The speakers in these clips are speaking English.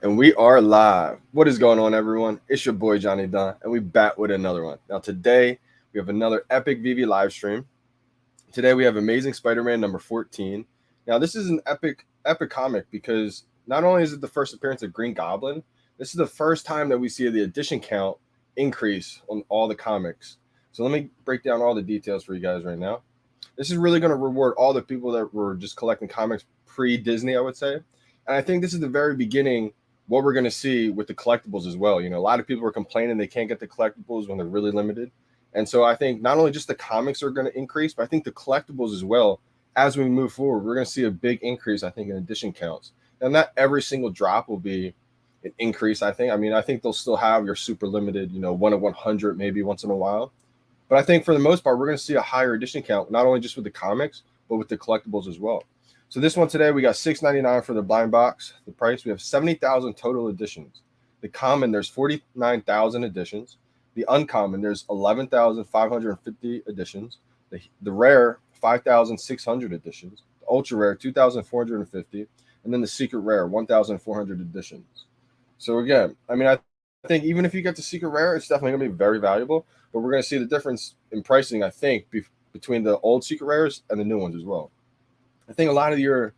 And we are live. What is going on, everyone? It's your boy Johnny Dunn, and we back with another one. Now, today we have another epic VeVe live stream. Today we have Amazing Spider-Man number 14. Now, this is an epic comic because not only is it the first appearance of Green Goblin, this is the first time that we see the edition count increase on all the comics. So let me break down all the details for you guys right now. This is really going to reward all the people that were just collecting comics pre-Disney, I would say. And I think this is the very beginning what we're going to see with the collectibles as well. You know, a lot of people are complaining they can't get the collectibles when they're really limited. And so I think not only just the comics are going to increase, but I think the collectibles as well, as we move forward, we're going to see a big increase, I think, in edition counts. Now, not every single drop will be an increase, I think. I mean, I think they'll still have your super limited, 1 of 100 maybe once in a while. But I think for the most part, we're going to see a higher edition count, not only just with the comics, but with the collectibles as well. So this one today, we got $6.99 for the blind box. The price, we have 70,000 total editions. The common, there's 49,000 editions. The uncommon, there's 11,550 editions. The rare, 5,600 editions. The ultra rare, 2,450. And then the secret rare, 1,400 editions. So again, I mean, I think even if you get the secret rare, it's definitely going to be very valuable. But we're going to see the difference in pricing, I think, between the old secret rares and the new ones as well. I think a lot of your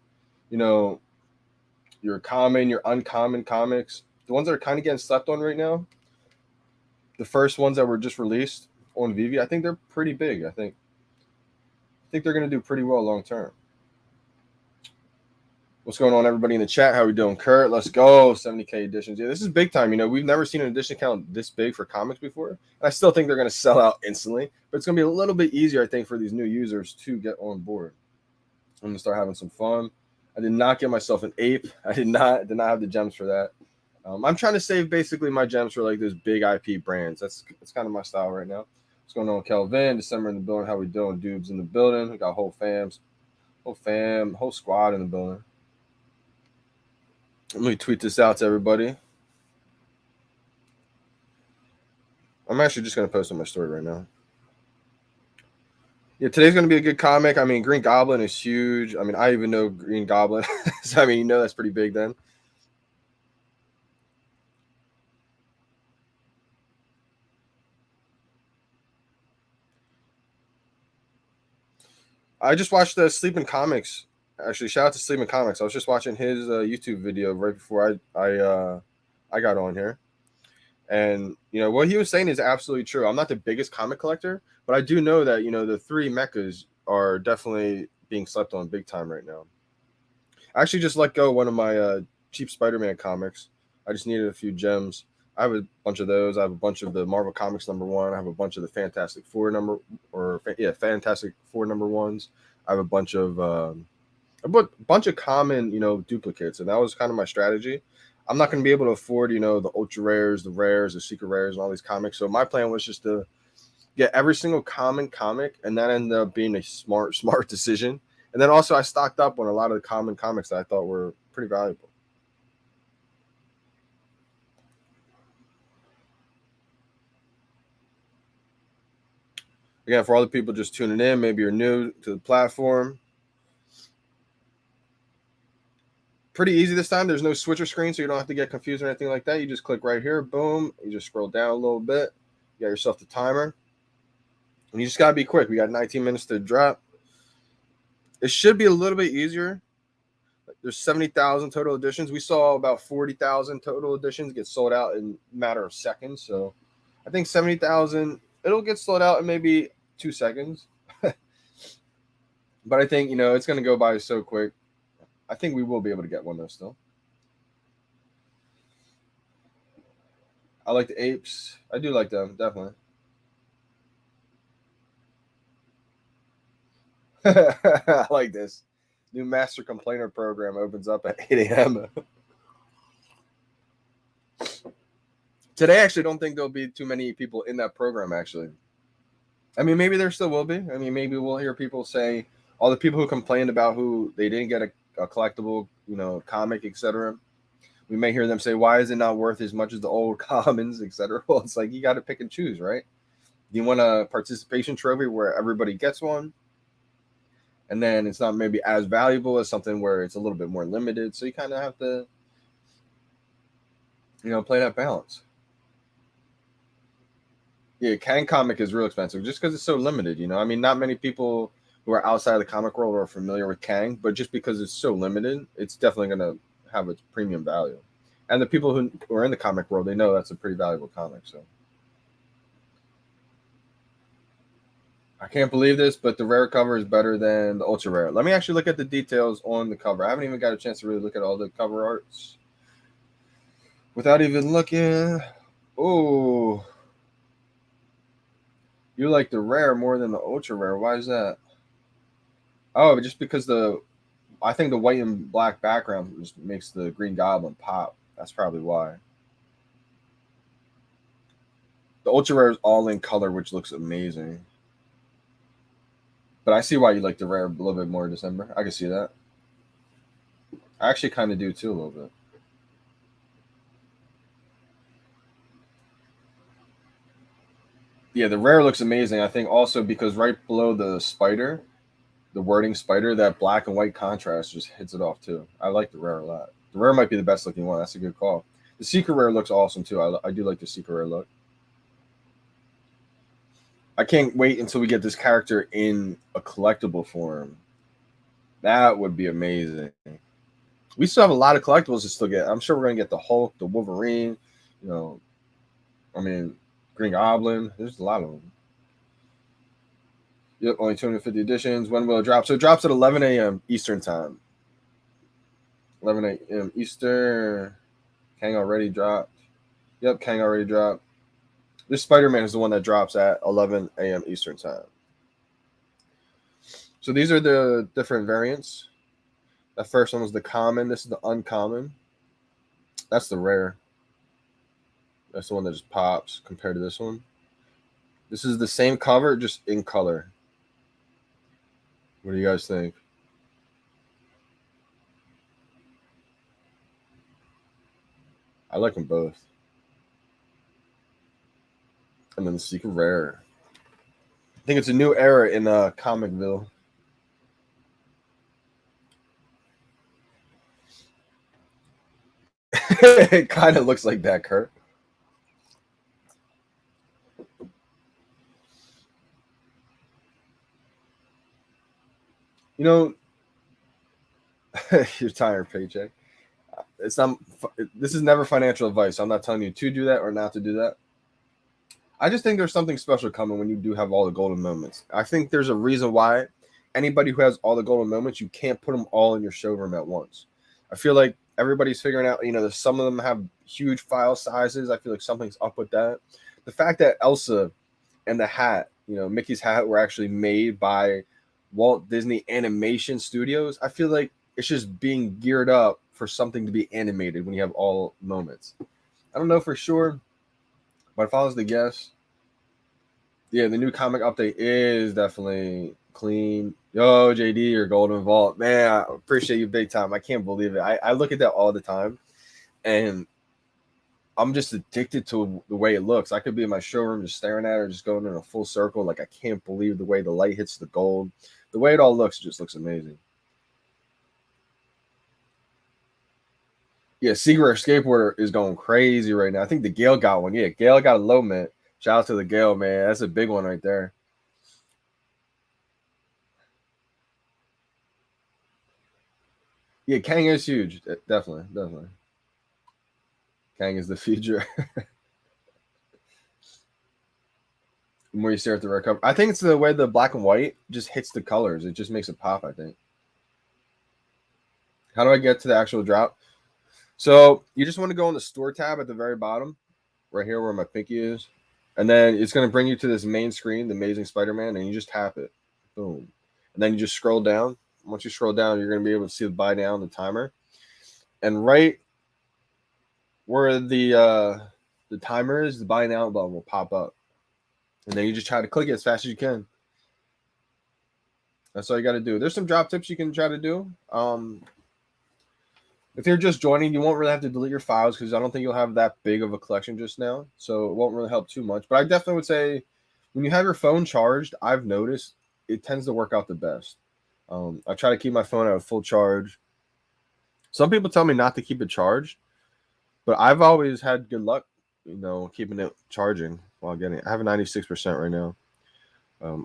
common, your uncommon comics, the ones that are kind of getting slept on right now, the first ones that were just released on VeVe, I think they're pretty big. I think they're going to do pretty well long term. What's going on, everybody in the chat? How are we doing? Kurt, let's go. 70K editions. Yeah, this is big time. We've never seen an edition count this big for comics before. And I still think they're going to sell out instantly. But it's going to be a little bit easier, I think, for these new users to get on board. I'm going to start having some fun. I did not get myself an ape. I did not have the gems for that. I'm trying to save basically my gems for like those big IP brands. That's kind of my style right now. What's going on, Kelvin? December in the building. How we doing? Dubes in the building. We got whole squad in the building. Let me tweet this out to everybody. I'm actually just going to post on my story right now. Yeah, today's going to be a good comic. I mean, Green Goblin is huge. I mean, I even know Green Goblin. So, I mean, that's pretty big then. I just watched the Sleeping Comics. Actually, shout out to Sleeping Comics. I was just watching his YouTube video right before I got on here. And, what he was saying is absolutely true. I'm not the biggest comic collector, but I do know that, the three mechas are definitely being slept on big time right now. I actually just let go one of my cheap Spider-Man comics. I just needed a few gems. I have a bunch of those. I have a bunch of the Marvel Comics #1. I have a bunch of the Fantastic Four Fantastic Four #1s. I have a bunch of common, duplicates, and that was kind of my strategy. I'm not going to be able to afford, the ultra rares, the rares, the secret rares, and all these comics. So my plan was just to get every single common comic, and that ended up being a smart decision. And then also I stocked up on a lot of the common comics that I thought were pretty valuable. Again, for all the people just tuning in, maybe you're new to the platform. Pretty easy this time. There's no switcher screen, so you don't have to get confused or anything like that. You just click right here, boom. You just scroll down a little bit. You got yourself the timer. And you just got to be quick. We got 19 minutes to drop. It should be a little bit easier. There's 70,000 total editions. We saw about 40,000 total editions get sold out in a matter of seconds. So I think 70,000, it'll get sold out in maybe 2 seconds. But I think, it's going to go by so quick. I think we will be able to get one, though, still. I like the apes. I do like them, definitely. I like this. New master complainer program opens up at 8 a.m. Today, I actually don't think there'll be too many people in that program, actually. I mean, maybe there still will be. I mean, maybe we'll hear people say, all the people who complained about who they didn't get a collectible, comic, etc. We may hear them say, why is it not worth as much as the old commons, etc. Well, it's like, you got to pick and choose, right? You want a participation trophy where everybody gets one, and then it's not maybe as valuable as something where it's a little bit more limited. So you kind of have to You know, play that balance. Yeah, Kang comic is real expensive just because it's so limited. You know, I mean, not many people who are outside of the comic world are familiar with Kang, but just because it's so limited, it's definitely going to have its premium value. And the people who are in the comic world, they know that's a pretty valuable comic. So I can't believe this, but the rare cover is better than the ultra rare. Let me actually look at the details on the cover. I haven't even got a chance to really look at all the cover arts without even looking. Oh, you like the rare more than the ultra rare. Why is that? Oh, just because I think the white and black background just makes the Green Goblin pop. That's probably why. The ultra rare is all in color, which looks amazing. But I see why you like the rare a little bit more December. I can see that. I actually kind of do too a little bit. Yeah, the rare looks amazing. I think also because right below the spider, the wording spider, that black and white contrast just hits it off too. I like the rare a lot. The rare might be the best looking one. That's a good call. The secret rare looks awesome too. I do like the secret rare look. I can't wait until we get this character in a collectible form. That would be amazing. We still have a lot of collectibles to still get. I'm sure we're gonna get the Hulk, the Wolverine, you know, I mean, Green Goblin. There's a lot of them. Yep, only 250 editions. When will it drop? So it drops at 11 a.m. Eastern time. 11 a.m. Eastern. Kang already dropped. Yep, Kang already dropped. This Spider-Man is the one that drops at 11 a.m. Eastern time. So these are the different variants. That first one was the common. This is the uncommon. That's the rare. That's the one that just pops compared to this one. This is the same cover, just in color. What do you guys think? I like them both. And then the secret rare. I think it's a new era in Comicville. It kind of looks like that, Kurt. You know, your tired paycheck. It's not. This is never financial advice. I'm not telling you to do that or not to do that. I just think there's something special coming when you do have all the golden moments. I think there's a reason why anybody who has all the golden moments, you can't put them all in your showroom at once. I feel like everybody's figuring out, you know, there's some of them have huge file sizes. I feel like something's up with that. The fact that Elsa and the hat, you know, Mickey's hat were actually made by Walt Disney Animation Studios, I feel like it's just being geared up for something to be animated when you have all moments. I don't know for sure, but if I was to guess, yeah, the new comic update is definitely clean. Yo, JD, your Golden Vault. Man, I appreciate you big time. I can't believe it. I look at that all the time, and I'm just addicted to the way it looks. I could be in my showroom just staring at it, just going in a full circle. Like, I can't believe the way the light hits the gold. The way it all looks just looks amazing. Yeah, Secret Skateboarder is going crazy right now. I think the Gale got one. Yeah, Gale got a low mint. Shout out to the Gale, man. That's a big one right there. Yeah, Kang is huge. Definitely, definitely. Kang is the future. The more you stare at the red cover, I think it's the way the black and white just hits the colors. It just makes it pop. I think. How do I get to the actual drop? So you just want to go on the store tab at the very bottom, right here where my pinky is, and then it's going to bring you to this main screen, the Amazing Spider-Man, and you just tap it, boom, and then you just scroll down. Once you scroll down, you're going to be able to see the buy down, the timer, and right where the timer is, the buy now button will pop up, and then you just try to click it as fast as you can. That's all you got to do. There's some drop tips you can try to do. If you're just joining, you won't really have to delete your files because I don't think you'll have that big of a collection just now. So it won't really help too much. But I definitely would say when you have your phone charged, I've noticed it tends to work out the best. I try to keep my phone at a full charge. Some people tell me not to keep it charged, But I've always had good luck, keeping it charging while getting it. I have a 96% right now.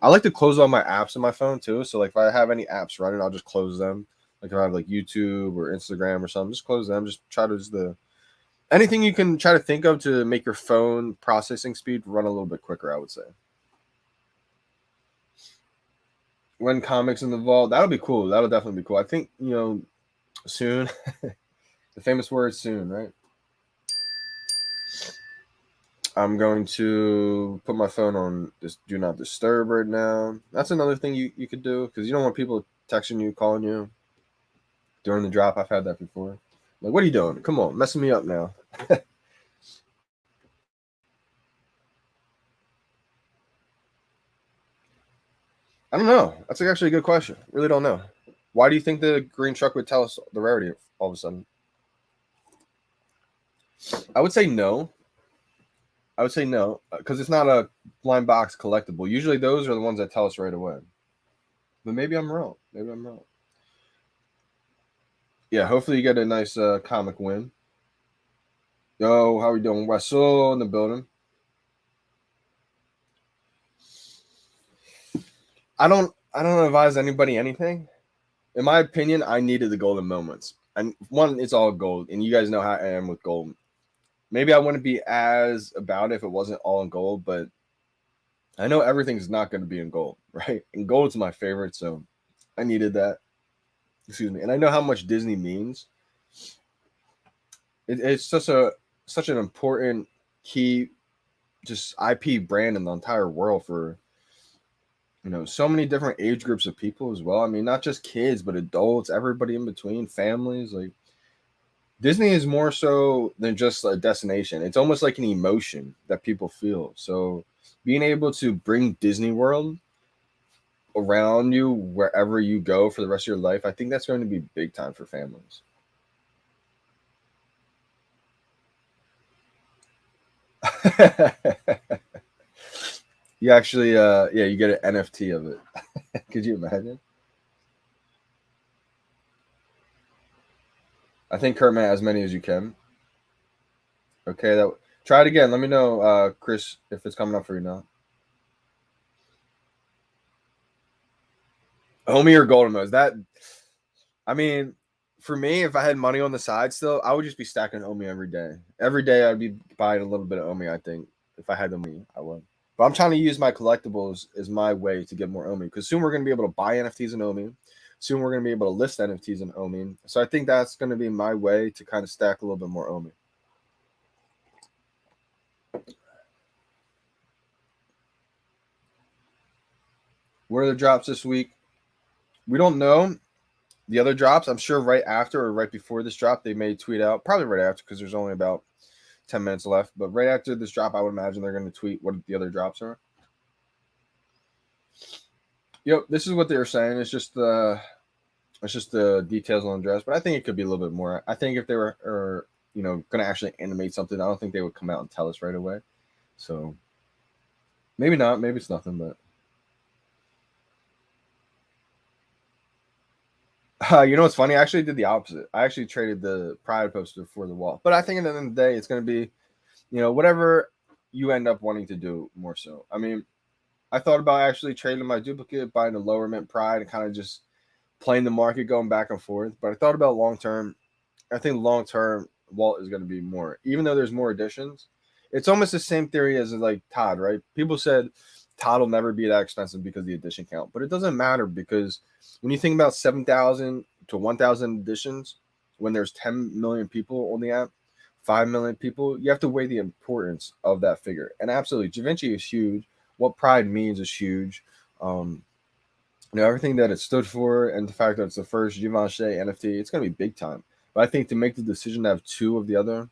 I like to close all my apps on my phone too. So like if I have any apps running, I'll just close them. Like if I have like YouTube or Instagram or something, just close them. Just try to anything you can try to think of to make your phone processing speed run a little bit quicker, I would say. When comics in the vault, that'll be cool. That'll definitely be cool. I think, soon. The famous word soon, right? I'm going to put my phone on this do not disturb right now. That's another thing you could do, because you don't want people texting you, calling you during the drop. I've had that before. Like, what are you doing? Come on, messing me up now. I don't know. That's actually a good question. Really don't know. Why do you think the green truck would tell us the rarity all of a sudden? I would say no. Because it's not a blind box collectible. Usually those are the ones that tell us right away. But maybe I'm wrong. Yeah, hopefully you get a nice comic win. Yo, how we doing? Wessel in the building. I don't advise anybody anything. In my opinion, I needed the golden moments. And one, it's all gold, and you guys know how I am with gold. Maybe I wouldn't be as about it if it wasn't all in gold, but I know everything's not going to be in gold, right? And gold's my favorite, so I needed that. Excuse me. And I know how much Disney means. It's such an important key, just IP brand in the entire world for so many different age groups of people as well. I mean, not just kids, but adults, everybody in between, families. Like, Disney is more so than just a destination. It's almost like an emotion that people feel. So being able to bring Disney World around you wherever you go for the rest of your life, I think that's going to be big time for families. You actually, you get an NFT of it. Could you imagine? I think Kurtman, as many as you can. Okay, try it again. Let me know, Chris, if it's coming up for you now. Homie or golden modes? I mean, for me, if I had money on the side still, I would just be stacking Omi every day. Every day I'd be buying a little bit of Omi, I think. If I had the money, I would. But I'm trying to use my collectibles as my way to get more Omi, because soon we're going to be able to buy NFTs in Omi. Soon we're going to be able to list NFTs in Omi. So I think that's going to be my way to kind of stack a little bit more Omi. What are the drops this week? We don't know. The other drops, I'm sure right after or right before this drop, they may tweet out. Probably right after, because there's only about 10 minutes left. But right after this drop, I would imagine they're going to tweet what the other drops are. Yep, this is what they were saying. It's just the details on the dress, but I think it could be a little bit more. I think if they were going to actually animate something, I don't think they would come out and tell us right away. So maybe not. Maybe it's nothing, but you know what's funny? I actually did the opposite. I actually traded the Pride poster for the wall. But I think at the end of the day, it's going to be, whatever you end up wanting to do more so. I mean, I thought about actually trading my duplicate, buying a lower mint Pride, and kind of just playing the market, going back and forth. But I thought about long term. I think long term, Walt is going to be more, even though there's more additions. It's almost the same theory as like Todd, right? People said Todd will never be that expensive because of the edition count, but it doesn't matter, because when you think about 7,000 to 1,000 editions, when there's 10 million people on the app, 5 million people, you have to weigh the importance of that figure. And absolutely, Givenchy is huge. What Pride means is huge. Everything that it stood for, and the fact that it's the first Givenchy NFT, it's going to be big time. But I think to make the decision to have two of the other,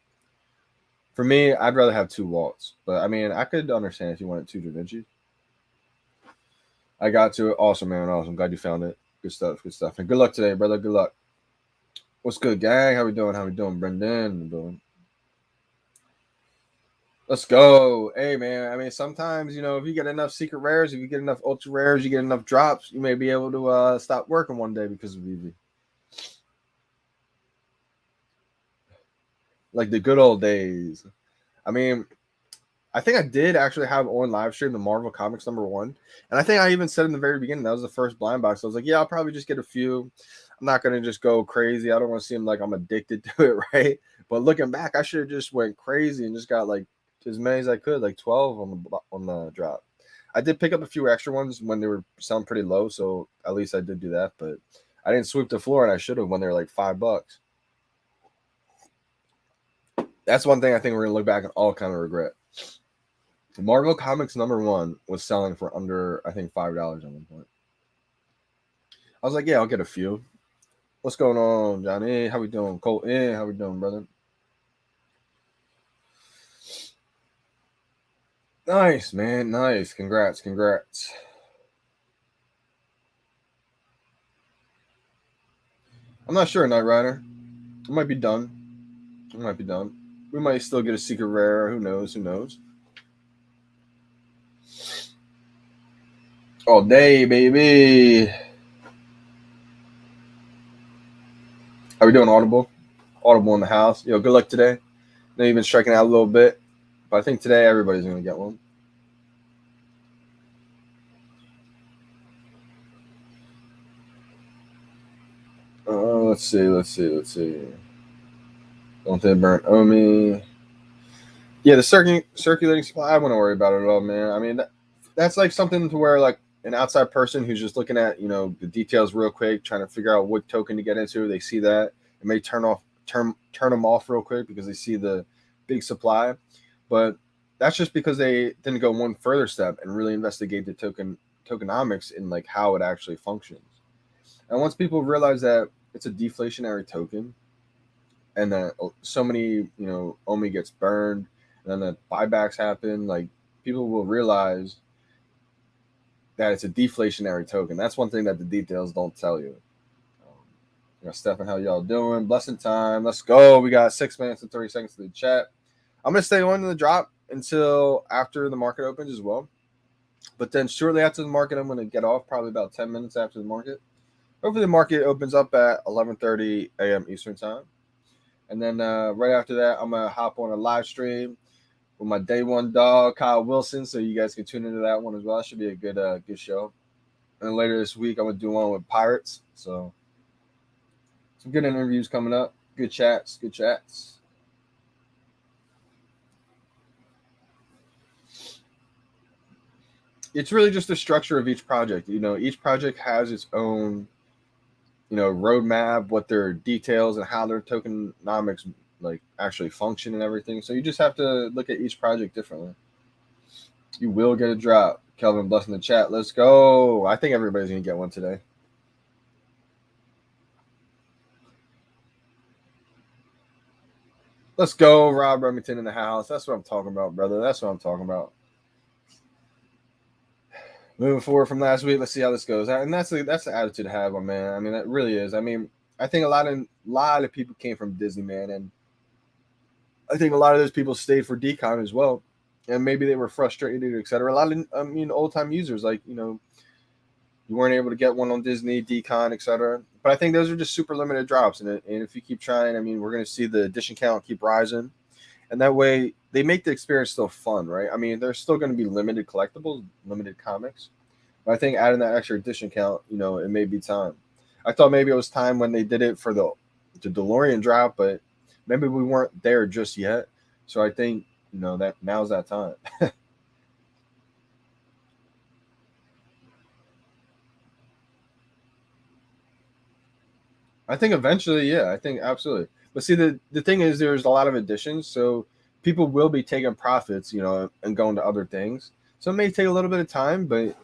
for me, I'd rather have two Walts. But I mean, I could understand if you wanted two Givenchy. I got to it. Awesome, man. Awesome. Glad you found it. Good stuff. Good stuff. And good luck today, brother. Good luck. What's good, gang? How we doing? How we doing, Brendan? Let's go. Hey, man. I mean, sometimes, if you get enough secret rares, if you get enough ultra rares, you get enough drops, you may be able to stop working one day because of VeVe. like the good old days. I mean, I think I did actually have on live stream the Marvel Comics #1, and I think I even said in the very beginning that was the first blind box. I was like, yeah, I'll probably just get a few. I'm not gonna just go crazy. I don't want to seem like I'm addicted to it, right? But looking back, I should have just went crazy and just got like as many as I could, like 12 on the drop. I did pick up a few extra ones when they were selling pretty low, so at least I did do that. But I didn't sweep the floor, and I should have when they were like $5. That's one thing I think we're gonna look back and all kind of regret. Marvel Comics #1 was selling for under, I think, $5 at one point. I was like, yeah, I'll get a few. What's going on, Johnny? How we doing? Colton, how we doing, brother? Nice, man. Nice. Congrats. I'm not sure, Knight Rider. It might be done. We might still get a secret rare. Who knows? All day, baby. How we doing, Audible? Audible in the house. Yo, good luck today. Know you've been striking out a little bit, but I think today everybody's gonna get one. Let's see. Don't they burn Omi? Yeah, the circulating supply. I wouldn't worry about it at all, man. I mean, that's like something to where like an outside person who's just looking at the details real quick, trying to figure out what token to get into. They see that it may turn them off real quick because they see the big supply, but that's just because they didn't go one further step and really investigate the tokenomics in like how it actually functions. And once people realize that it's a deflationary token and that so many Omi gets burned and then the buybacks happen, like people will realize that it's a deflationary token. That's one thing that the details don't tell you. Stefan, how y'all doing? Blessing time. Let's go. We got 6 minutes and 30 seconds to the chat. I'm gonna stay on in the drop until after the market opens as well. But then shortly after the market, I'm gonna get off probably about 10 minutes after the market. Hopefully the market opens up at 11:30 a.m. Eastern time. And then right after that, I'm gonna hop on a live stream with my day one dog, Kyle Wilson, so you guys can tune into that one as well. It should be a good show. And then later this week, I'm gonna do one with Pirates. So some good interviews coming up. Good chats. It's really just the structure of each project. Each project has its own, roadmap, what their details and how their tokenomics like actually function and everything. So you just have to look at each project differently. You will get a drop. Kelvin blessing the chat. Let's go. I think everybody's gonna get one today. Let's go, Rob Remington in the house. That's what I'm talking about, brother. That's what I'm talking about. Moving forward from last week, let's see how this goes. And that's the attitude to have, my man. I mean, that really is. I mean, I think a lot of people came from Disney, man, and I think a lot of those people stayed for decon as well, and maybe they were frustrated, etc. A lot of old time users, like you weren't able to get one on Disney, decon, etc. But I think those are just super limited drops, and if you keep trying, I mean, we're going to see the edition count keep rising, and that way they make the experience still fun, right? I mean, there's still going to be limited collectibles, limited comics, but I think adding that extra edition count, it may be time. I thought maybe it was time when they did it for the DeLorean drop, but maybe we weren't there just yet. So I think that now's that time. I think eventually, yeah, I think absolutely. But see, the thing is, there's a lot of additions, so people will be taking profits, and going to other things. So it may take a little bit of time, but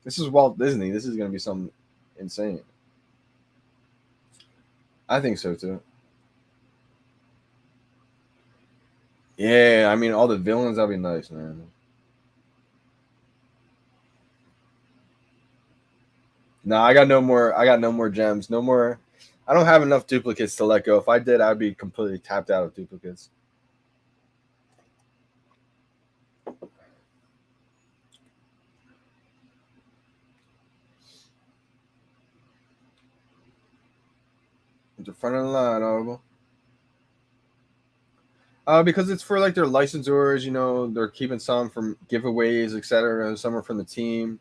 this is Walt Disney. This is going to be something insane. I think so too. Yeah, I mean, all the villains, that'd be nice, man. No, I got no more. I got no more gems. No more. I don't have enough duplicates to let go. If I did, I'd be completely tapped out of duplicates. At the front of the line, Audible. Because it's for like their licensors, you know, they're keeping some from giveaways, etc. Some are from the team.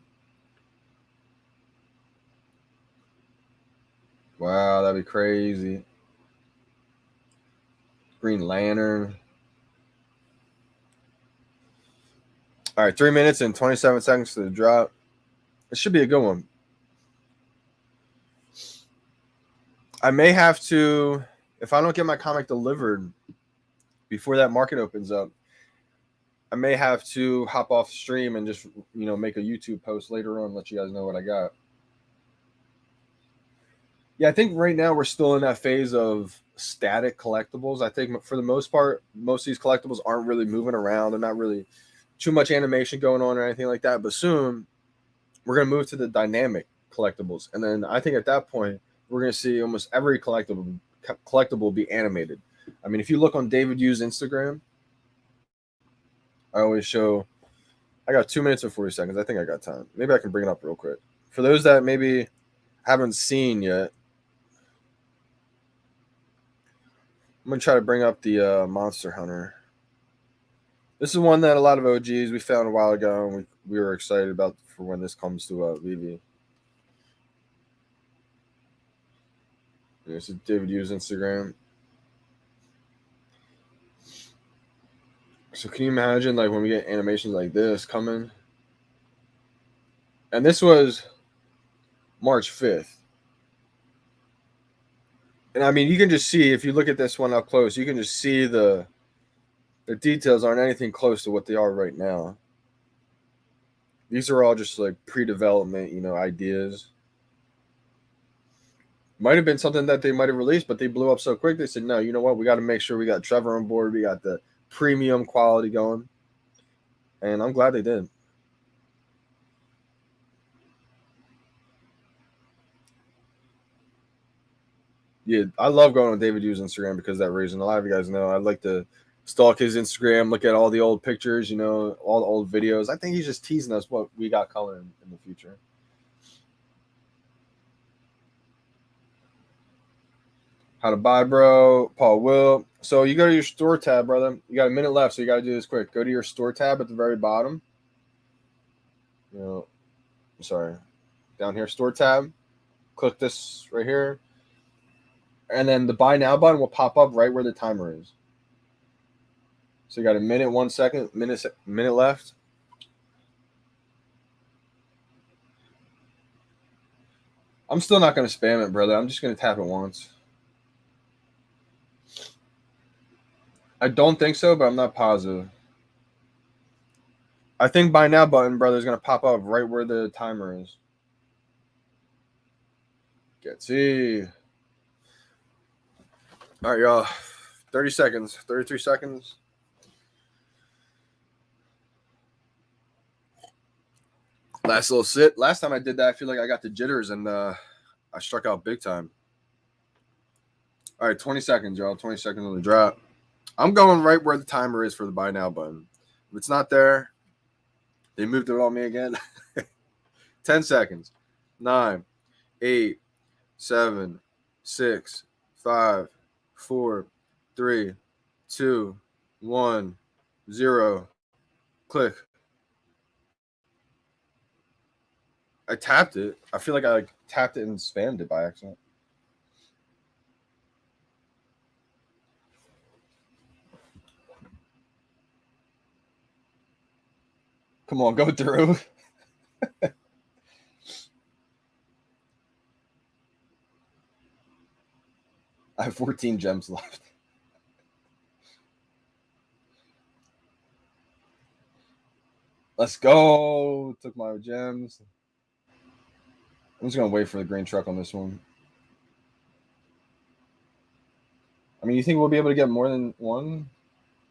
Wow, that'd be crazy. Green Lantern. All right, 3 minutes and 27 seconds to the drop. It should be a good one. I may have to, if I don't get my comic delivered before that market opens up, I may have to hop off stream and just, you know, make a YouTube post later on, let you guys know what I got. Yeah, I think right now we're still in that phase of static collectibles. I think for the most part, most of these collectibles aren't really moving around. They're not really too much animation going on or anything like that. But soon we're going to move to the dynamic collectibles. And then I think at that point, we're going to see almost every collectible be animated. I mean, if you look on David Yu's Instagram, I always show, I got 2 minutes and 40 seconds. I think I got time. Maybe I can bring it up real quick. For those that maybe haven't seen yet, I'm going to try to bring up the Monster Hunter. This is one that a lot of OGs we found a while ago, and we were excited about for when this comes to VeVe. This is David Yu's Instagram. So can you imagine like when we get animations like this coming? And this was March 5th. And I mean, you can just see, if you look at this one up close, you can just see the details aren't anything close to what they are right now. These are all just like pre-development, you know, ideas. Might have been something that they might have released, but they blew up so quick. They said, no, you know what? We got to make sure we got Trevor on board. We got the premium quality going. And I'm glad they did. Yeah, I love going on David Yu's Instagram because of that reason. A lot of you guys know I like to stalk his Instagram, look at all the old pictures, you know, all the old videos. I think he's just teasing us what we got coming in the future. How to buy, bro. Paul Will. So you go to your store tab, brother. You got a minute left, so you got to do this quick. Go to your store tab at the very bottom. You know, sorry, down here, store tab. Click this right here, and then the buy now button will pop up right where the timer is. So you got a minute, 1 second, minute left. I'm still not going to spam it, brother. I'm just going to tap it once. I don't think so, but I'm not positive. I think buy now button, brother, is going to pop up right where the timer is. Get see. All right, y'all. 30 seconds, 33 seconds. Last little sit. Last time I did that, I feel like I got the jitters and I struck out big time. All right, 20 seconds, y'all. 20 seconds on the drop. I'm going right where the timer is for the buy now button. If it's not there, they moved it on me again. 10 seconds. 9, 8, 7, 6, 5, 4, 3, 2, 1, 0. Click. I tapped it. I feel like I tapped it and spammed it by accident. Come on, go through. I have 14 gems left. Let's go. Took my gems. I'm just going to wait for the green truck on this one. I mean, you think we'll be able to get more than one?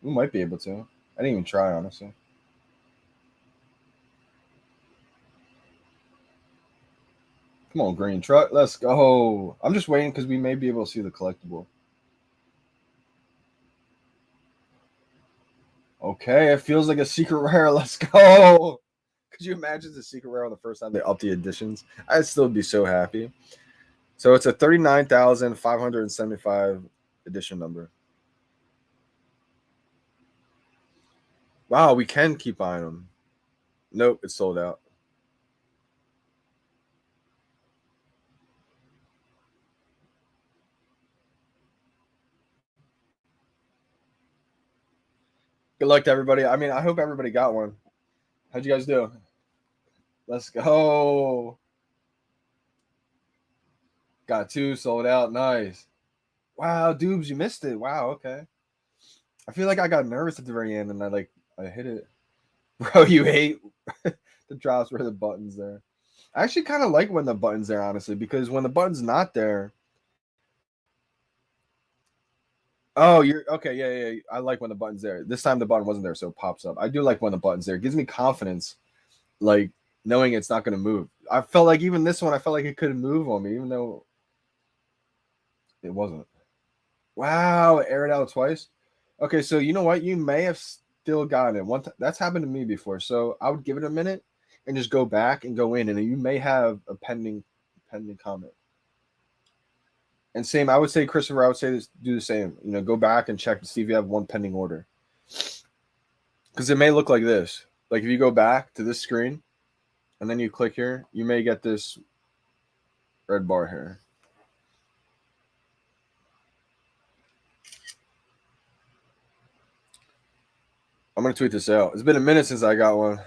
We might be able to. I didn't even try, honestly. Come on, green truck. Let's go. I'm just waiting because we may be able to see the collectible. Okay, it feels like a secret rare. Let's go. Could you imagine the secret rare on the first time they up the editions? I'd still be so happy. So it's a 39,575 edition number. Wow, we can keep buying them. Nope, it's sold out. Good luck to everybody. I mean, I hope everybody got one. How'd you guys do? Let's go. Got two sold out. Nice. Wow, Doobs, you missed it. Wow, okay. I feel like I got nervous at the very end and I hit it. Bro, you hate the drops where the button's there. I actually kind of like when the button's there, honestly, because when the button's not there. Oh, you're okay. Yeah. I like when the button's there. This time the button wasn't there, so it pops up. I do like when the button's there. It gives me confidence, like knowing it's not going to move. I felt like even this one, I felt like it couldn't move on me, even though it wasn't. Wow, it aired out twice. Okay, so you know what? You may have still gotten it. That's happened to me before. So I would give it a minute and just go back and go in, and you may have a pending comment. And same, I would say, Christopher, I would say this, do the same. You know, go back and check to see if you have one pending order. Because it may look like this. Like if you go back to this screen and then you click here, you may get this red bar here. I'm gonna tweet this out. It's been a minute since I got one.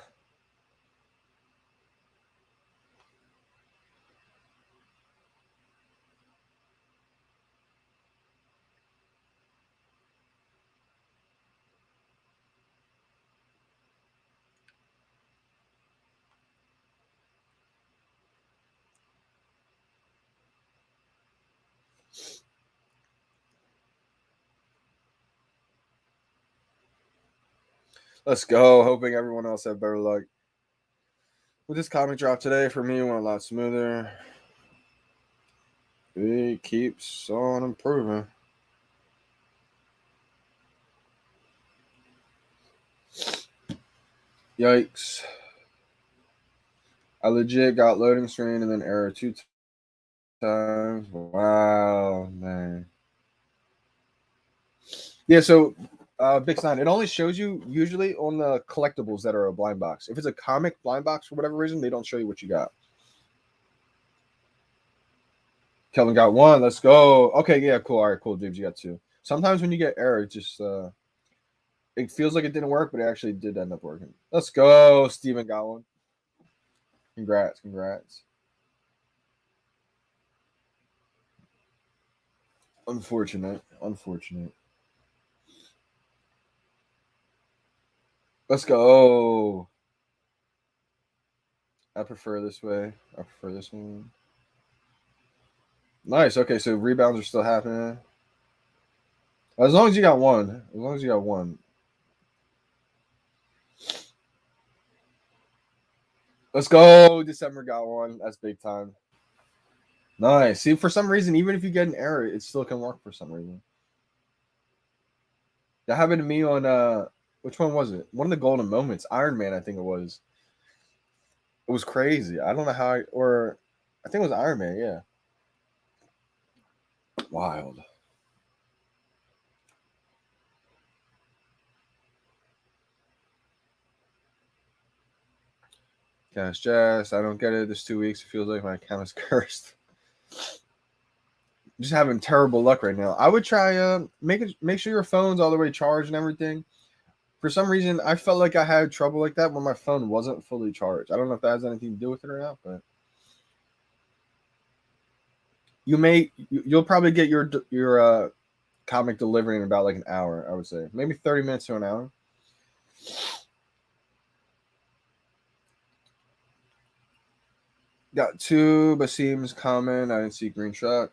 Let's go. Hoping everyone else had better luck. With this comic drop today, for me, it went a lot smoother. It keeps on improving. Yikes. I legit got loading screen and then error two times. Wow, man. Yeah, so Big Sign, it only shows you usually on the collectibles that are a blind box. If it's a comic blind box for whatever reason, they don't show you what you got. Kelvin got one. Let's go. Okay, yeah, cool. All right, cool, James. You got two. Sometimes when you get error, it feels like it didn't work, but it actually did end up working. Let's go. Steven got one. Congrats. Unfortunate. Let's go. I prefer this way. I prefer this one. Nice. Okay, so rebounds are still happening. As long as you got one. As long as you got one. Let's go. December got one. That's big time. Nice. See, for some reason, even if you get an error, it still can work for some reason. That happened to me on which one was it? One of the golden moments. Iron Man, I think it was. It was crazy. I don't know how or I think it was Iron Man, yeah. Wild. Cash Jazz. I don't get it. This 2 weeks. It feels like my account is cursed. Just having terrible luck right now. I would try make sure your phone's all the way charged and everything. For some reason, I felt like I had trouble like that when my phone wasn't fully charged. I don't know if that has anything to do with it or not, but you'll probably get your comic delivery in about like an hour. I would say maybe 30 minutes to an hour. Got two Basim's common. I didn't see green truck.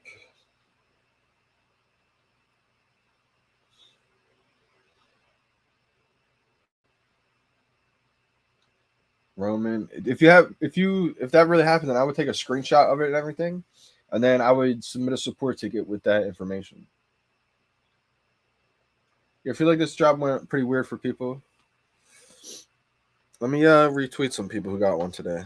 Roman. If that really happened, then I would take a screenshot of it and everything, and then I would submit a support ticket with that information. Yeah, I feel like this job went pretty weird for people. Let me retweet some people who got one today.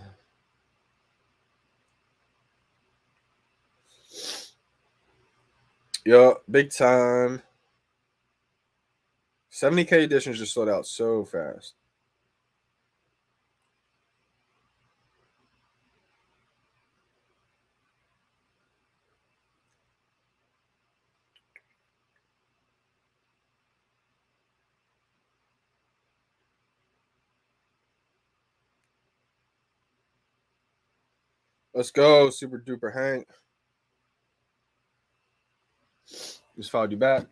Yo, big time. 70K editions just sold out so fast. Let's go, Super Duper Hank. Just followed you back.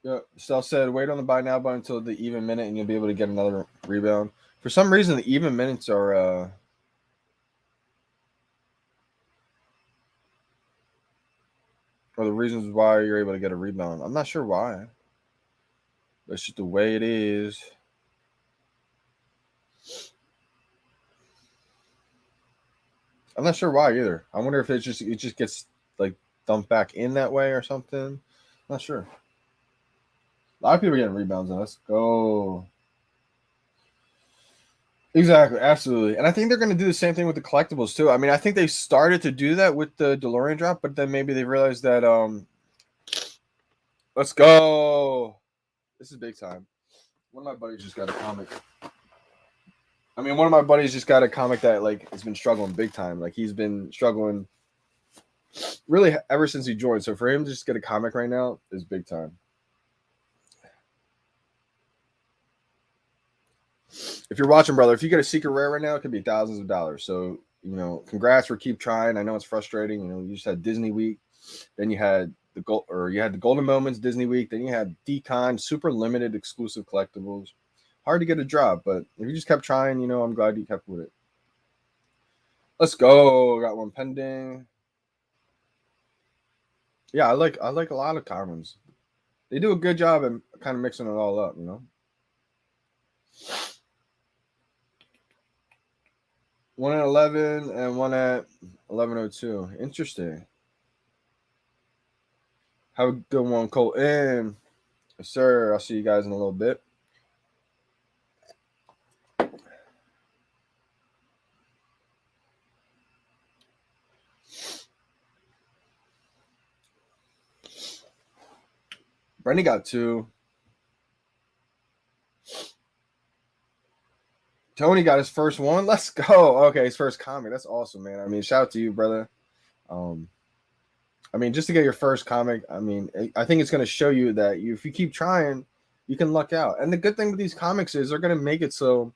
Yeah, Stell said, wait on the buy now button until the even minute, and you'll be able to get another rebound. For some reason, the even minutes are the reasons why you're able to get a rebound. I'm not sure why. That's just the way it is. I'm not sure why either. I wonder if it just gets like dumped back in that way or something. Not sure. A lot of people are getting rebounds. And let's go. Exactly, absolutely. And I think they're going to do the same thing with the collectibles too. I mean, I think they started to do that with the DeLorean drop, but then maybe they realized that let's go. This is big time. One of my buddies just got a comic. I mean, one of my buddies just got a comic that like has been struggling big time. Like he's been struggling really ever since he joined. So for him to just get a comic right now is big time. If you're watching, brother, if you get a secret rare right now, it could be thousands of dollars. So, congrats for keep trying. I know it's frustrating. You just had Disney Week, then you had the Golden Moments Disney Week, then you had Decon, super limited exclusive collectibles. Hard to get a drop, but if you just kept trying, I'm glad you kept with it. Let's go. Got one pending. Yeah, I like a lot of commons. They do a good job at kind of mixing it all up, One at 11 and one at 11:02. Interesting. Have a good one, Colton. Yes, sir. I'll see you guys in a little bit. Brendan got 2. Tony got his first one. Let's go. Okay, his first comic. That's awesome, man. I mean, shout out to you, brother. I mean, just to get your first comic, I mean, I think it's going to show you that if you keep trying, you can luck out. And the good thing with these comics is they're going to make it so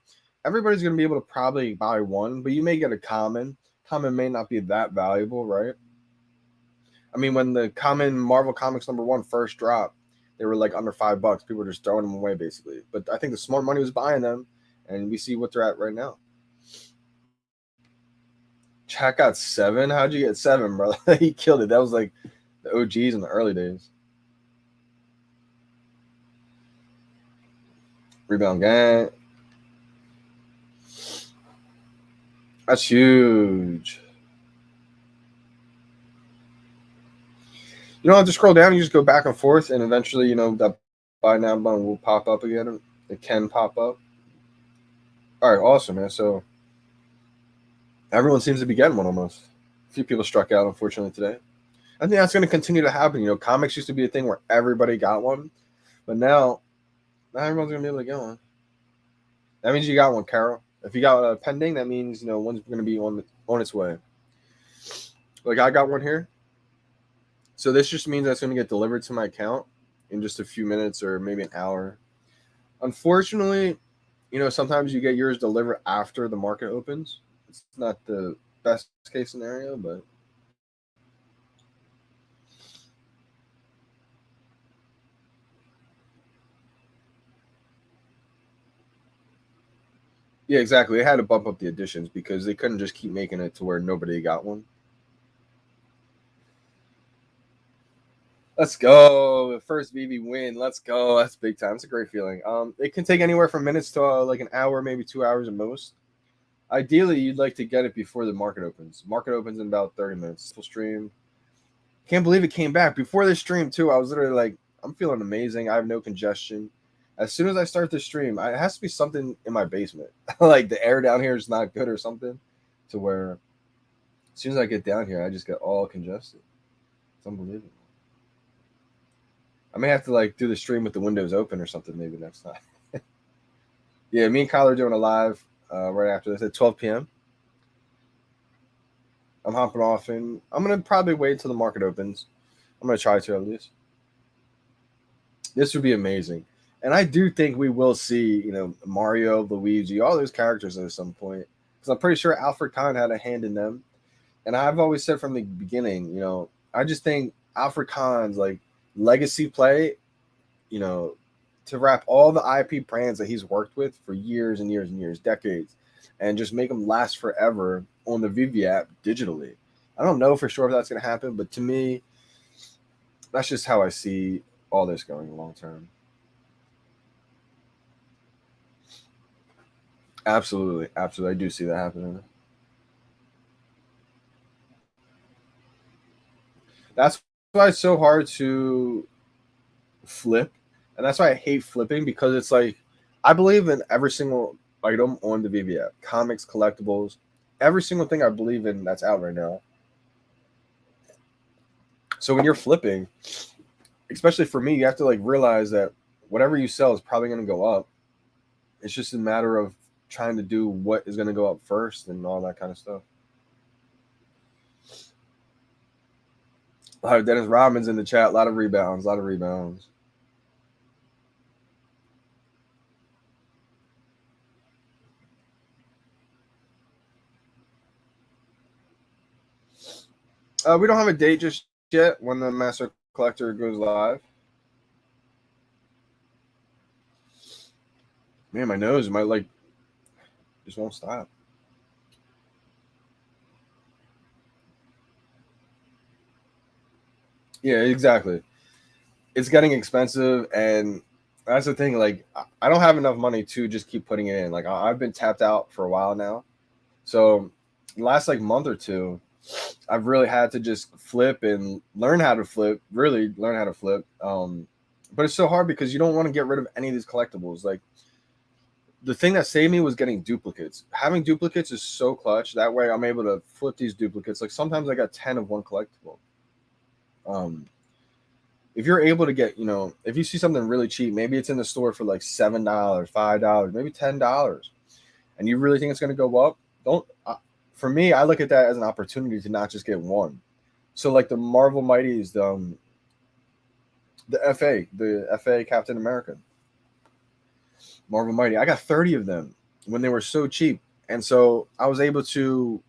everybody's going to be able to probably buy one, but you may get a common. Common may not be that valuable, right? I mean, when the common Marvel Comics #1 first dropped, they were like under $5. People were just throwing them away, basically. But I think the smart money was buying them, and we see what they're at right now. Chat got 7. How'd you get 7, brother? He killed it. That was like the OGs in the early days. Rebound gang. That's huge. You don't have to scroll down. You just go back and forth, and eventually, that buy now button will pop up again. It can pop up. All right, awesome, man. So everyone seems to be getting one almost. A few people struck out, unfortunately, today. I think that's going to continue to happen. Comics used to be a thing where everybody got one, but now everyone's going to be able to get one. That means you got one, Carol. If you got a pending, that means one's going to be on its way. Like I got one here. So this just means that's going to get delivered to my account in just a few minutes or maybe an hour. Unfortunately, sometimes you get yours delivered after the market opens. It's not the best case scenario, but yeah, exactly. They had to bump up the editions because they couldn't just keep making it to where nobody got one. Let's go. The first VeVe win. Let's go. That's big time. It's a great feeling. It can take anywhere from minutes to like an hour, maybe 2 hours at most. Ideally, you'd like to get it before the market opens. Market opens in about 30 minutes. Full stream. Can't believe it came back. Before this stream, too, I was literally like, I'm feeling amazing. I have no congestion. As soon as I start the stream, it has to be something in my basement. Like the air down here is not good or something to where as soon as I get down here, I just get all congested. It's unbelievable. may have to like do the stream with the windows open or something maybe next time. Yeah, me and Kyle are doing a live right after this at 12 p.m. I'm hopping off, and I'm gonna probably wait until the market opens. I'm gonna try to at least. This would be amazing, and I do think we will see, Mario, Luigi, all those characters at some point, because I'm pretty sure Alfred Kahn had a hand in them. And I've always said from the beginning, I just think Alfred Kahn's like legacy play, to wrap all the IP brands that he's worked with for years and years and years, decades, and just make them last forever on the VeVe app digitally. I don't know for sure if that's going to happen, but to me, that's just how I see all this going long term. Absolutely. Absolutely. I do see that happening. That's why it's so hard to flip. And that's why I hate flipping, because it's like I believe in every single item on the VeVe app. Comics, collectibles, every single thing I believe in that's out right now. So when you're flipping, especially for me, you have to like realize that whatever you sell is probably going to go up. It's just a matter of trying to do what is going to go up first and all that kind of stuff. Dennis Rodman's in the chat. A lot of rebounds. We don't have a date just yet when the Master Collector goes live. Man, my nose might like just won't stop. Yeah, exactly. It's getting expensive, and that's the thing. Like, I don't have enough money to just keep putting it in. Like, I've been tapped out for a while now, so the last like month or two, I've really had to just flip and learn how to flip. Really learn how to flip. But it's so hard because you don't want to get rid of any of these collectibles. Like, the thing that saved me was getting duplicates. Having duplicates is so clutch. That way, I'm able to flip these duplicates. Like, sometimes I got 10 of one collectible. If you're able to get, if you see something really cheap, maybe it's in the store for like $7, $5, maybe $10, and you really think it's going to go up, for me, I look at that as an opportunity to not just get one. So like the Marvel Mighties, the FA Captain America, Marvel Mighty, I got 30 of them when they were so cheap. And so I was able to,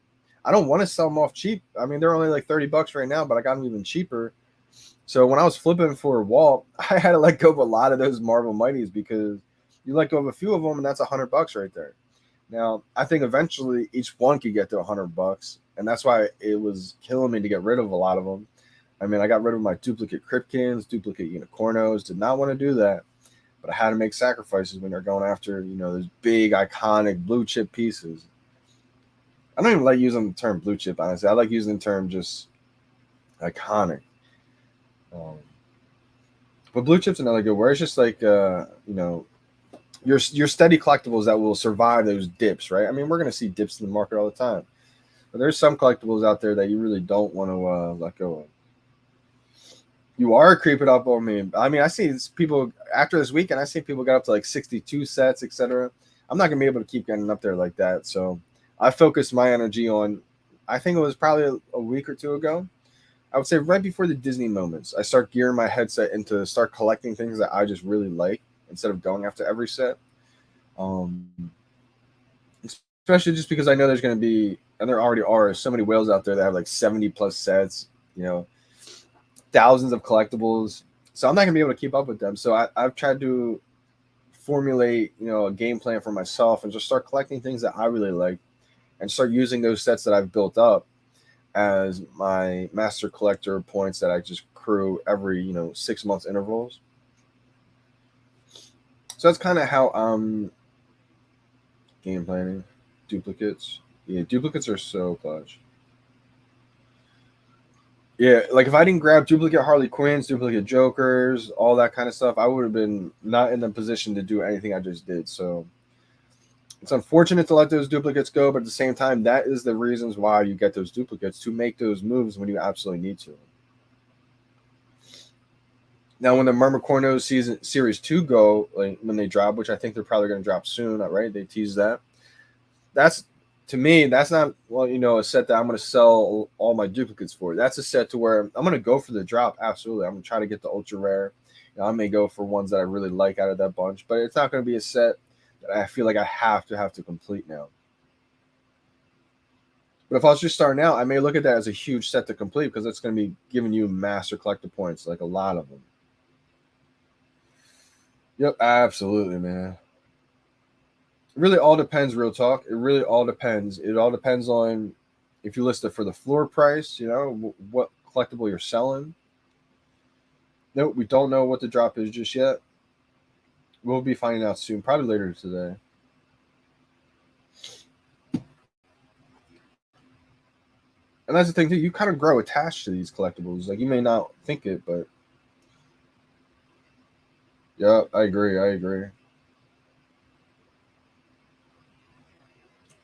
I don't want to sell them off cheap. I mean, they're only like $30 right now, but I got them even cheaper. So when I was flipping for a wall, I had to let go of a lot of those Marvel Mighties, because you let go of a few of them, and that's $100 right there. Now, I think eventually each one could get to $100, and that's why it was killing me to get rid of a lot of them. I mean, I got rid of my duplicate Kripkins, duplicate Unicornos, did not want to do that, but I had to make sacrifices when they're going after, those big, iconic blue chip pieces. I don't even like using the term blue chip, honestly. I like using the term just iconic. But blue chip's another good word. It's just like your steady collectibles that will survive those dips, right? I mean, we're gonna see dips in the market all the time, but there's some collectibles out there that you really don't want to let go of. You are creeping up on me. I mean, I see people after this weekend. I see people got up to like 62 sets, etc. I'm not gonna be able to keep getting up there like that. So I focused my energy on. I think it was probably a week or two ago. I would say right before the Disney moments, I start gearing my headset into start collecting things that I just really like instead of going after every set. Especially just because I know there's going to be, and there already are, so many whales out there that have like 70 plus sets, thousands of collectibles. So I'm not going to be able to keep up with them. So I've tried to formulate, a game plan for myself and just start collecting things that I really like and start using those sets that I've built up as my master collector points that I just accrue every 6 months intervals. So that's kind of how I'm game planning. Duplicates, duplicates are so clutch. Yeah, like if I didn't grab duplicate Harley Quinns, duplicate Jokers, all that kind of stuff, I would have been not in the position to do anything I just did. So it's unfortunate to let those duplicates go, but at the same time, that is the reasons why you get those duplicates, to make those moves when you absolutely need to. Now, when the Murmur Series 2 go, like when they drop, which I think they're probably going to drop soon, right? They tease that. That's, to me, that's not, well, a set that I'm going to sell all my duplicates for. That's a set to where I'm going to go for the drop. Absolutely. I'm going to try to get the ultra rare. I may go for ones that I really like out of that bunch, but it's not going to be a set that I feel like I have to complete now. But if I was just starting out, I may look at that as a huge set to complete because it's going to be giving you master collector points, like a lot of them. Yep, absolutely, man. It really all depends, real talk. It really all depends. It all depends on if you list it for the floor price, what collectible you're selling. Nope, we don't know what the drop is just yet. We'll be finding out soon, probably later today. And that's the thing too. You kind of grow attached to these collectibles. Like, you may not think it, but yeah, I agree.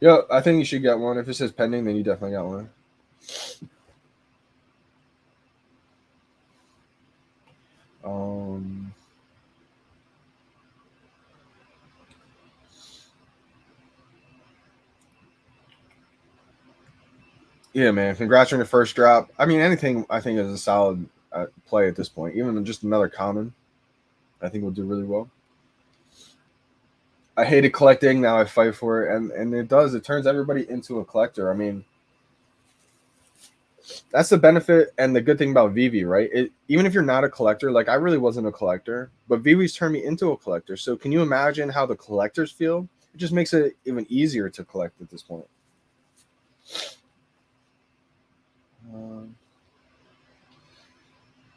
Yeah, I think you should get one. If it says pending, then you definitely got one. Yeah, man. Congrats on your first drop. I mean, anything I think is a solid play at this point. Even just another common, I think will do really well. I hated collecting. Now I fight for it, and it does. It turns everybody into a collector. I mean, that's the benefit and the good thing about VeVe, right? Even if you're not a collector, like I really wasn't a collector, but VeVe's turned me into a collector. So can you imagine how the collectors feel? It just makes it even easier to collect at this point.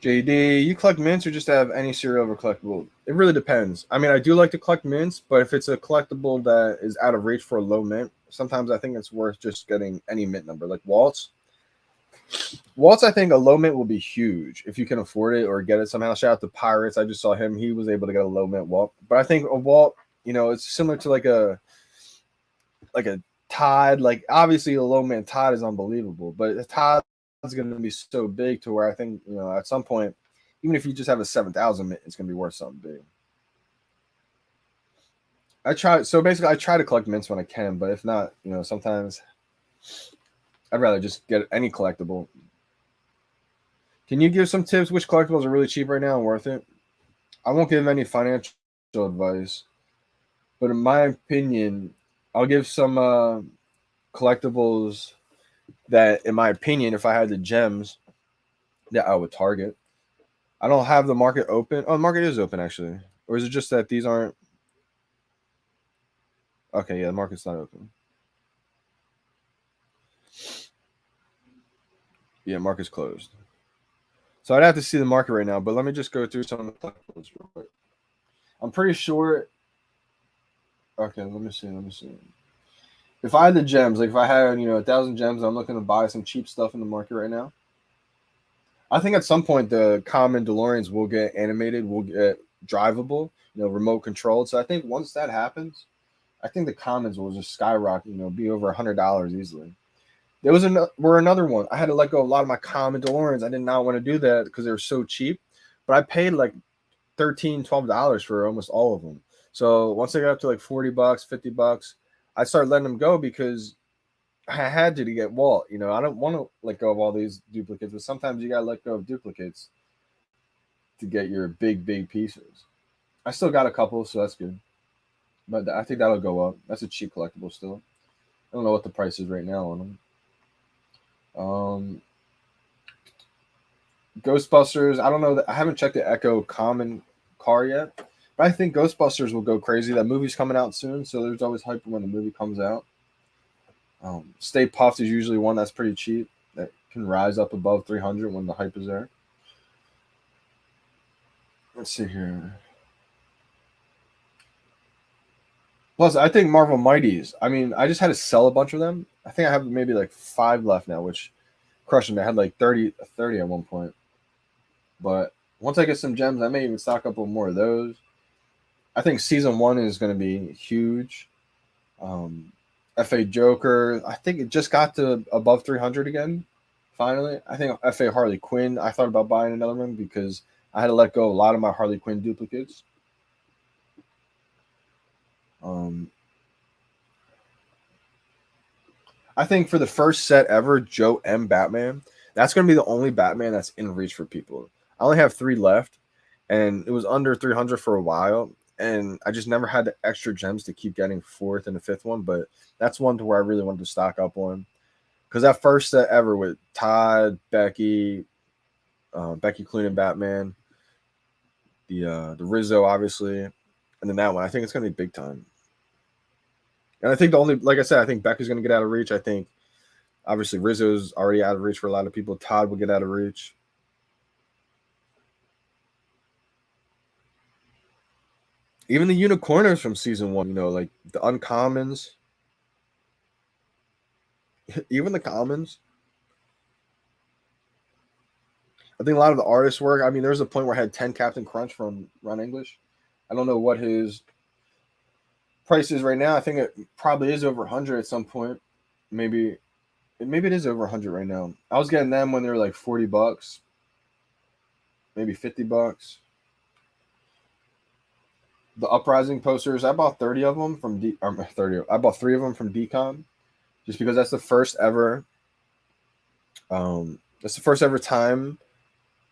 JD, you collect mints or just have any serial or collectible? It really depends. I mean, I do like to collect mints, but if it's a collectible that is out of reach for a low mint, sometimes I think it's worth just getting any mint number, like Waltz. Waltz, I think a low mint will be huge if you can afford it or get it somehow. Shout out to Pirates. I just saw him. He was able to get a low mint Walt. But I think a Walt, it's similar to like a Tide. Like, obviously a low mint Tide is unbelievable, but a Tide is going to be so big to where I think, at some point, even if you just have a 7,000 mint, it's going to be worth something big. I try to collect mints when I can, but if not, sometimes I'd rather just get any collectible. Can you give some tips which collectibles are really cheap right now and worth it? I won't give any financial advice, but in my opinion, I'll give some collectibles that, in my opinion, if I had the gems, that I would target. I don't have the market open. Oh, the market is open, actually. Or is it just that these aren't? Okay, yeah, the market's not open. Yeah, market's closed. So I'd have to see the market right now, but let me just go through some of the collectibles real quick. I'm pretty sure. Okay, let me see. If I had the gems, like if I had 1,000 gems, I'm looking to buy some cheap stuff in the market right now. I think at some point the common DeLoreans will get animated, will get drivable, remote controlled. So I think once that happens, I think the commons will just skyrocket, be over $100 easily. There was another one. I had to let go of a lot of my common DeLoreans. I did not want to do that because they were so cheap, but I paid like $13, $12 for almost all of them. So once they got up to like $40, $50, I started letting them go because I had to get Walt. I don't want to let go of all these duplicates, but sometimes you gotta let go of duplicates to get your big pieces. I still got a couple, so that's good. But I think that'll go up. That's a cheap collectible still. I don't know what the price is right now on them. Ghostbusters. I don't know. I haven't checked the Echo Common car yet, but I think Ghostbusters will go crazy. That movie's coming out soon, so there's always hype when the movie comes out. Stay Puft is usually one that's pretty cheap that can rise up above 300 when the hype is there. Let's see here. Plus, I think Marvel Mighties. I mean, I just had to sell a bunch of them. I think I have maybe like 5 left now, which crushing. I had like 30 at one point. But once I get some gems, I may even stock up on more of those. I think season 1 is going to be huge. FA Joker, I think it just got to above 300 again. Finally, I think FA Harley Quinn. I thought about buying another one because I had to let go of a lot of my Harley Quinn duplicates. I think for the first set ever, Joe M. Batman, that's going to be the only Batman that's in reach for people. I only have 3 left, and it was under 300 for a while, and I just never had the extra gems to keep getting 4th and the 5th one, but that's one to where I really wanted to stock up on. Because that first set ever with Todd, Becky Cloonan, Batman, the Rizzo, obviously, and then that one, I think it's going to be big time. And I think like I said, I think Becca's going to get out of reach. I think obviously Rizzo's already out of reach for a lot of people. Todd will get out of reach. Even the unicorners from season 1, like the uncommons, even the commons. I think a lot of the artist work. I mean, there's a point where I had 10 Captain Crunch from Ron English. I don't know what his price is right now. I think it probably is over 100 at some point. Maybe it is over 100 right now. I was getting them when they were like $40, maybe $50. The Uprising posters, I bought 30 of them from 30. I bought 3 of them from Decom, just because that's the first ever. That's the first ever time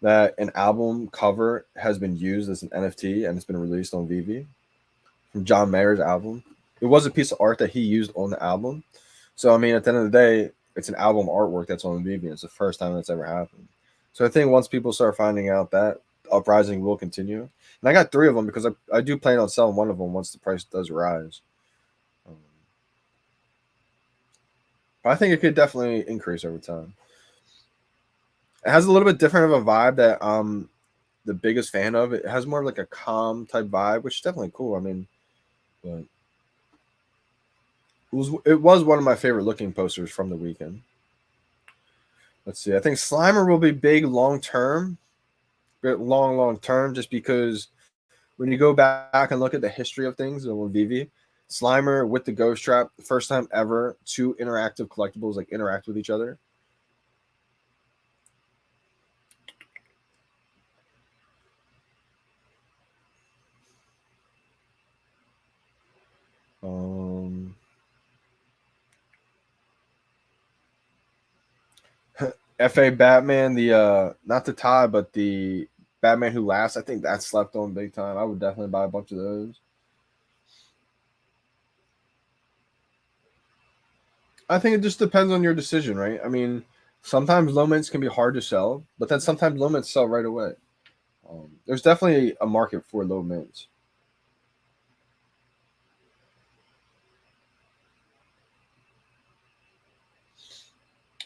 that an album cover has been used as an NFT and it's been released on VeVe from John Mayer's album. It was a piece of art that he used on the album. So, I mean, at the end of the day, it's an album artwork that's on VeVe. It's the first time that's ever happened. So I think once people start finding out that, Uprising will continue. And I got 3 of them because I do plan on selling one of them once the price does rise. But I think it could definitely increase over time. It has a little bit different of a vibe that I'm the biggest fan of. It has more of like a calm type vibe, which is definitely cool. I mean, but it was one of my favorite looking posters from the weekend. Let's see. I think Slimer will be big long term, long term, just because when you go back and look at the history of things on VeVe, Slimer with the Ghost Trap, the first time ever 2 interactive collectibles like interact with each other. FA Batman, the not the Todd, but the Batman Who Laughs. I think that's slept on big time. I would definitely buy a bunch of those. I think it just depends on your decision, right? I mean, sometimes low mints can be hard to sell, but then sometimes low mints sell right away. There's definitely a market for low mints.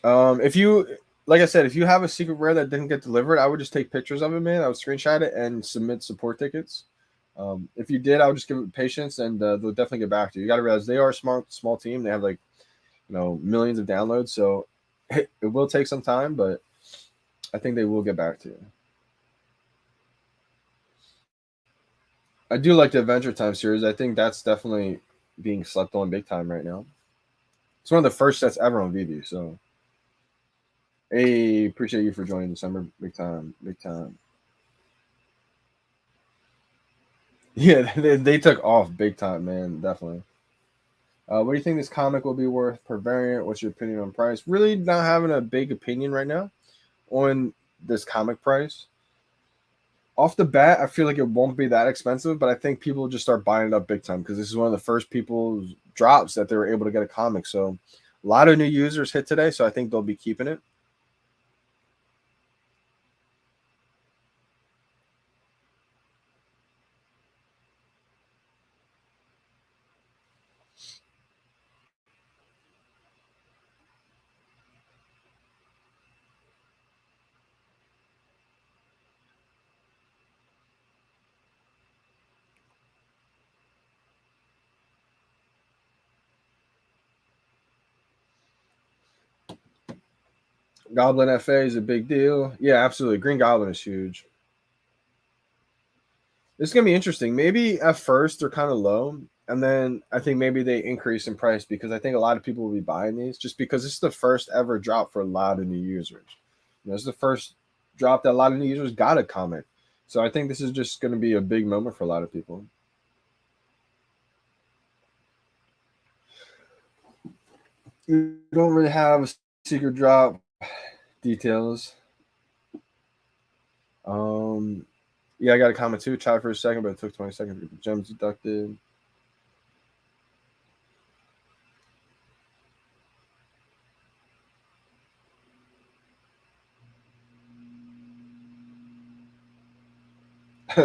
If you, like I said, if you have a secret rare that didn't get delivered, I would just take pictures of it, man. I would screenshot it and submit support tickets. If you did, I would just give it patience, and they'll definitely get back to you. You got to realize they are a small team. They have like millions of downloads, so it will take some time, but I think they will get back to you. I do like the Adventure Time series. I think that's definitely being slept on big time right now. It's one of the first sets ever on VeVe, so hey, appreciate you for joining December. Big time, big time. Yeah, they took off big time, man. Definitely. What do you think this comic will be worth per variant? What's your opinion on price? Really not having a big opinion right now on this comic price. Off the bat, I feel like it won't be that expensive, but I think people will just start buying it up big time because this is one of the first people's drops that they were able to get a comic. So a lot of new users hit today, so I think they'll be keeping it. Goblin FA is a big deal. Yeah, absolutely. Green Goblin is huge. This is gonna be interesting. Maybe at first they're kind of low, and then I think maybe they increase in price because I think a lot of people will be buying these just because this is the first ever drop for a lot of new users. This is the first drop that a lot of new users got a comic. So I think this is just going to be a big moment for a lot of people. We don't really have a secret drop details. Yeah, I got a comment too. Tried for a second, but it took 20 seconds to get the gems deducted.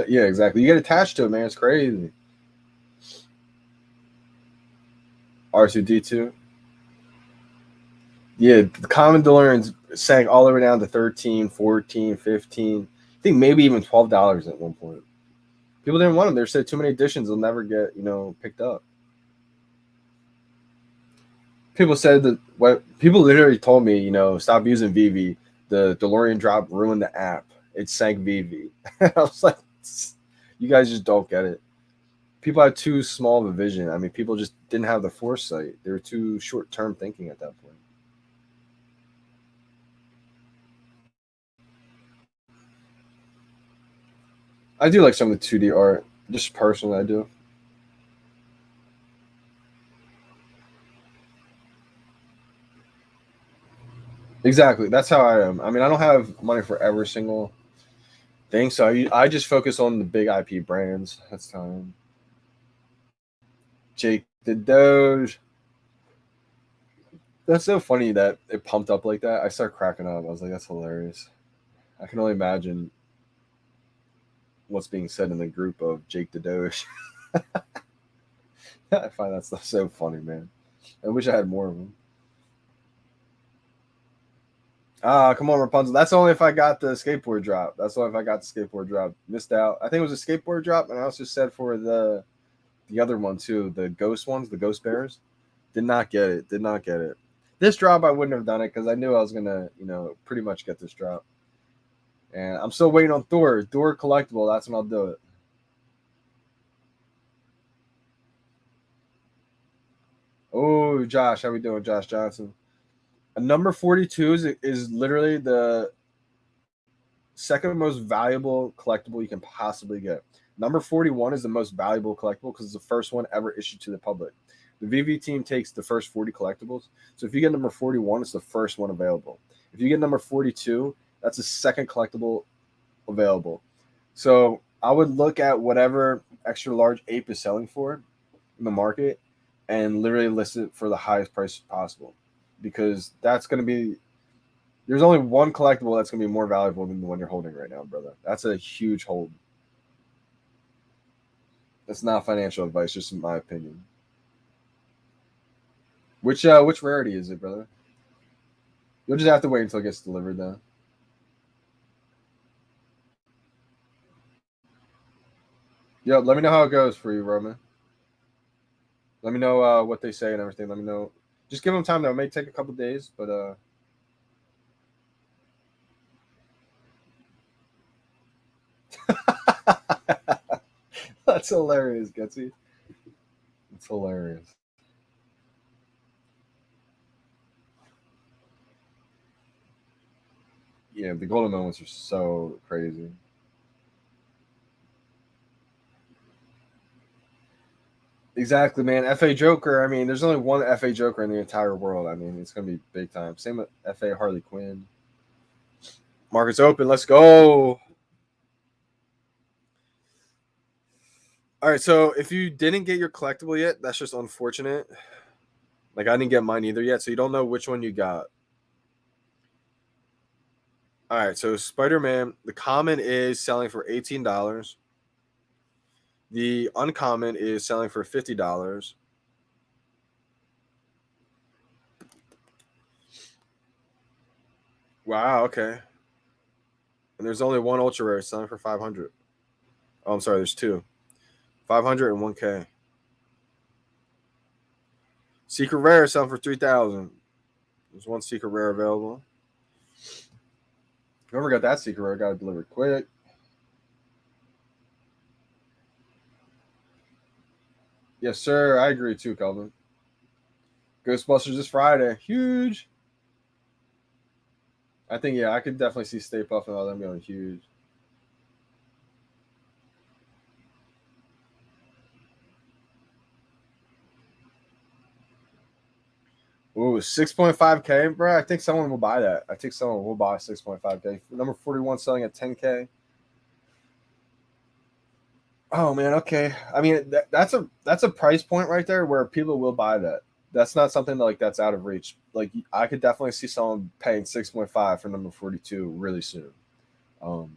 Yeah, exactly. You get attached to it, man. It's crazy. R2D2. Yeah, the common DeLoreans sank all the way down to 13, 14, 15. I think maybe even $12 at one point. People didn't want them. They said too many editions will never get, picked up. People said that what people literally told me, stop using VeVe. The DeLorean drop ruined the app. It sank VeVe. I was like, you guys just don't get it. People had too small of a vision. I mean, people just didn't have the foresight. They were too short term thinking at that point. I do like some of the 2D art, just personally. I do. Exactly. That's how I am. I mean, I don't have money for every single thing, so I just focus on the big IP brands. That's time. Jake the Doge. That's so funny that it pumped up like that. I started cracking up. I was like, that's hilarious. I can only imagine what's being said in the group of Jake the Doge. I find that stuff so funny, man. I wish I had more of them. Ah, come on, Rapunzel. That's only if I got the skateboard drop. That's only if I got the skateboard drop. Missed out. I think it was a skateboard drop, and I also said for the other one too, the ghost ones, the ghost bears. Did not get it. Did not get it. This drop, I wouldn't have done it because I knew I was gonna, pretty much get this drop. And I'm still waiting on Thor. Thor collectible. That's when I'll do it. Oh, Josh, how we doing, Josh Johnson? A number 42 is literally the second most valuable collectible you can possibly get. Number 41 is the most valuable collectible because it's the first one ever issued to the public. The VeVe team takes the first 40 collectibles. So if you get number 41, it's the first one available. If you get number 42, that's the second collectible available. So I would look at whatever extra large ape is selling for in the market and literally list it for the highest price possible because that's going to be there's only one collectible that's going to be more valuable than the one you're holding right now, brother. That's a huge hold. That's not financial advice, just in my opinion. Which rarity is it, brother? You'll just have to wait until it gets delivered, then. Yo, let me know how it goes for you, Roman. Let me know what they say and everything. Let me know. Just give them time though. It may take a couple days, but that's hilarious, Getsy. It's hilarious. Yeah, the golden moments are so crazy. Exactly, man. FA Joker. I mean, there's only one FA Joker in the entire world. I mean, it's gonna be big time. Same with FA Harley Quinn. Market's open. Let's go. All right. So if you didn't get your collectible yet, that's just unfortunate. Like I didn't get mine either yet, so you don't know which one you got. All right. So Spider-Man, the common is selling for $18. The uncommon is selling for $50. Wow. Okay. And there's only one ultra rare selling for 500. Oh, I'm sorry. There's two. 500 and 1K. Secret rare selling for 3,000. There's one secret rare available. Whoever got that secret rare got it delivered quick. Yes, sir. I agree too, Calvin. Ghostbusters this Friday. Huge. I think, yeah, I could definitely see Stay Puft and all them going huge. Ooh, 6.5K, bro. I think someone will buy that. I think someone will buy 6.5K. Number 41 selling at 10K. Oh man, okay. I mean, that's a price point right there where people will buy that. That's not something like that's out of reach. Like I could definitely see someone paying 6.5 for number 42 really soon. Um,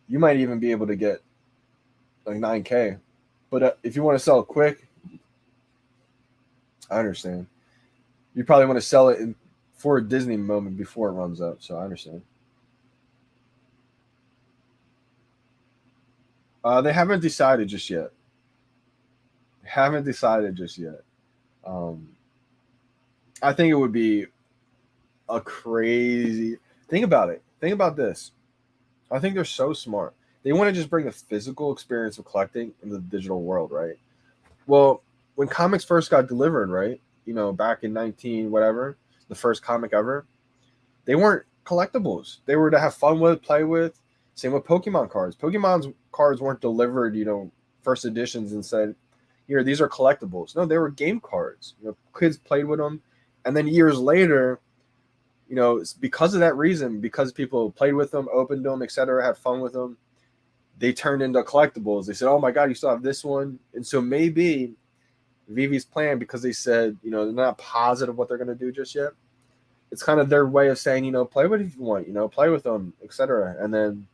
you might even be able to get like 9K. But if you want to sell it quick, I understand. You probably want to sell it for a Disney moment before it runs up. So I understand. They haven't decided just yet. Haven't decided just yet. Um, I think it would be a crazy. Think about it. Think about this. I think they're so smart. They want to just bring the physical experience of collecting into the digital world, right? Well, when comics first got delivered, right? Back in 19 whatever, the first comic ever, they weren't collectibles. They were to have fun with, play with. Same with Pokemon cards. Pokemon's cards weren't delivered, first editions and said, here, these are collectibles. No, they were game cards. Kids played with them. And then years later, because of that reason, because people played with them, opened them, etc., had fun with them, they turned into collectibles. They said, oh my God, you still have this one. And so maybe VeVe's plan, because they said, they're not positive what they're going to do just yet. It's kind of their way of saying, play with it if you want, play with them, etc. And then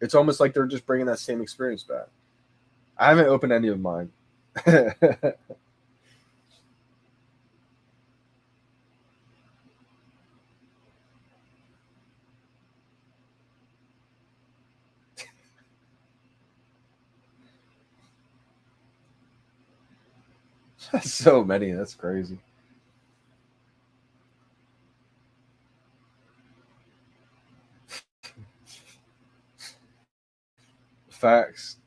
it's almost like they're just bringing that same experience back. I haven't opened any of mine. So many. That's crazy. Facts.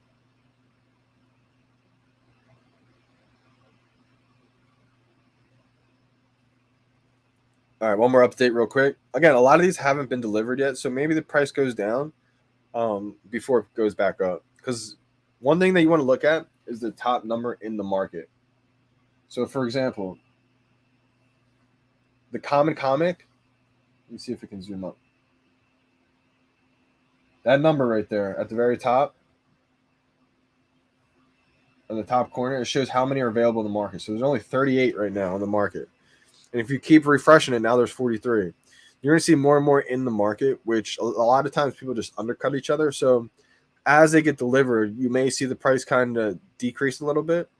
All right, one more update real quick. Again, a lot of these haven't been delivered yet, so maybe the price goes down before it goes back up. Because one thing that you want to look at is the top number in the market. So, for example, the common comic, let me see if it can zoom up. That number right there at the very top, in the top corner, it shows how many are available in the market. So there's only 38 right now in the market. And if you keep refreshing it, now there's 43. You're going to see more and more in the market, which a lot of times people just undercut each other. So as they get delivered, you may see the price kind of decrease a little bit.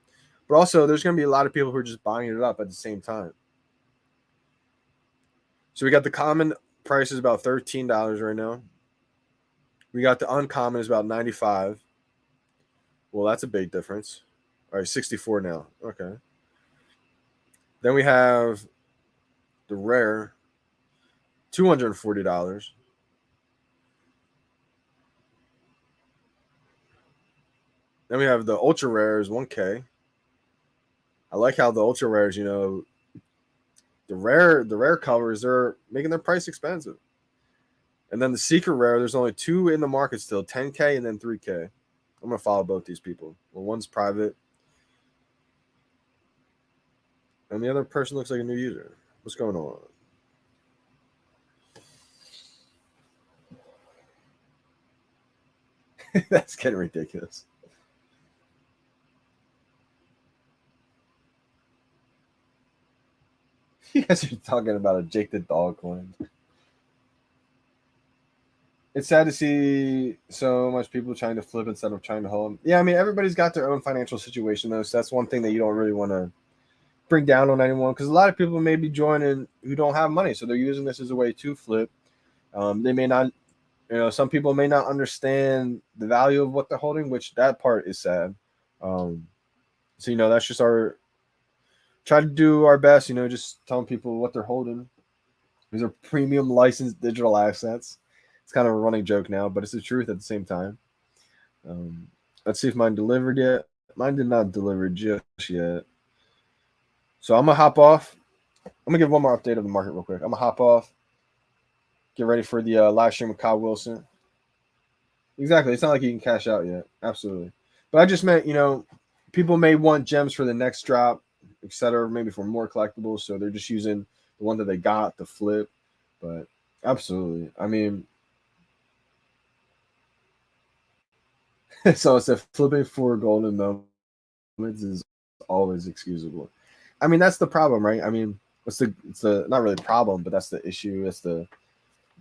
But also, there's going to be a lot of people who are just buying it up at the same time. So we got the common price is about $13 right now. We got the uncommon is about 95. Well, that's a big difference. All right, 64 now. Okay. Then we have the rare, $240. Then we have the ultra rares, 1K. I like how the ultra rares, the rare covers, they're making their price expensive. And then the secret rare, there's only two in the market still, 10K and then 3K. I'm gonna follow both these people. Well, one's private, and the other person looks like a new user. What's going on? That's getting ridiculous. You guys are talking about a Jake the Dog coin. It's sad to see so much people trying to flip instead of trying to hold. Yeah, I mean everybody's got their own financial situation though, so that's one thing that you don't really want to bring down on anyone because a lot of people may be joining who don't have money, so they're using this as a way to flip. They may not, some people may not understand the value of what they're holding, which that part is sad. So that's just our try to do our best. Just telling people what they're holding. These are premium licensed digital assets. It's kind of a running joke now, but it's the truth at the same time. Let's see if mine delivered yet. Mine did not deliver just yet. So I'm gonna hop off. I'm gonna give one more update of the market real quick. I'm gonna hop off. Get ready for the live stream with Kyle Wilson. Exactly. It's not like you can cash out yet. Absolutely. But I just meant, people may want gems for the next drop. etc. Maybe for more collectibles, so they're just using the one that they got to flip. But absolutely, I mean, so it's a flipping for golden moments is always excusable. I mean, that's the problem, right? I mean, it's the not really problem, but that's the issue. It's the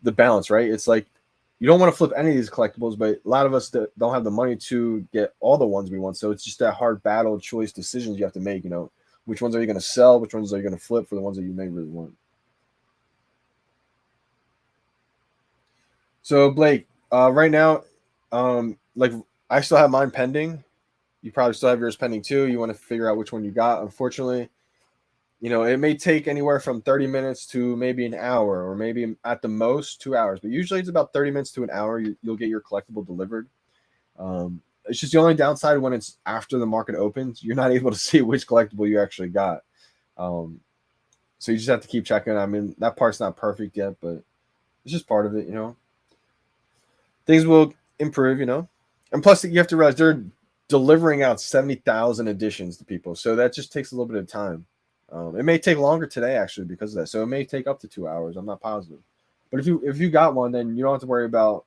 balance, right? It's like you don't want to flip any of these collectibles, but a lot of us don't have the money to get all the ones we want. So it's just that hard battle choice decisions you have to make. You know, which ones are you going to sell? Which ones are you going to flip for the ones that you may really want? So Blake, right now, like I still have mine pending. You probably still have yours pending too. You want to figure out which one you got. Unfortunately, you know, it may take anywhere from 30 minutes to maybe an hour, or maybe at the most 2 hours. But usually it's about 30 minutes to an hour. You'll get your collectible delivered. It's just the only downside when it's after the market opens. You're not able to see which collectible you actually got. Um, so you just have to keep checking. I mean, that part's not perfect yet, but it's just part of it, you know. Things will improve, you know. And plus, you have to realize they're delivering out 70,000 editions to people. So that just takes a little bit of time. It may take longer today, actually, because of that. So it may take up to 2 hours. I'm not positive. But if you got one, then you don't have to worry about,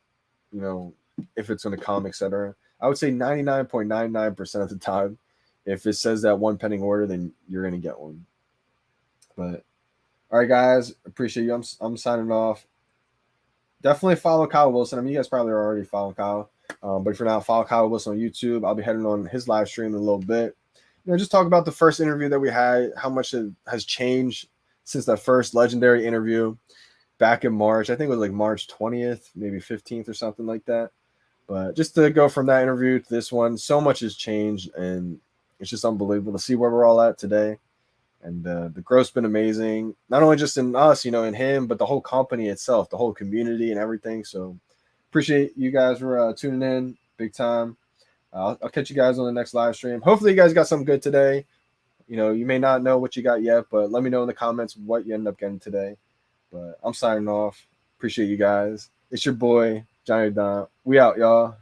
you know, if it's going to come, etc. I would say 99.99% of the time, if it says that one pending order, then you're going to get one. But all right, guys, appreciate you. I'm signing off. Definitely follow Kyle Wilson. I mean, you guys probably are already following Kyle, but if you're not, follow Kyle Wilson on YouTube. I'll be heading on his live stream in a little bit. You know, just talk about the first interview that we had, how much it has changed since that first legendary interview back in March. I think it was like March 20th, maybe 15th or something like that. But just to go from that interview to this one, so much has changed, and it's just unbelievable to see where we're all at today. And the growth's been amazing, not only just in us, you know, in him, but the whole company itself, the whole community and everything. So appreciate you guys for tuning in big time. I'll catch you guys on the next live stream. Hopefully you guys got something good today. You know, you may not know what you got yet, but let me know in the comments what you end up getting today. But I'm signing off. Appreciate you guys. It's your boy, Johnny Dunn. We out, y'all.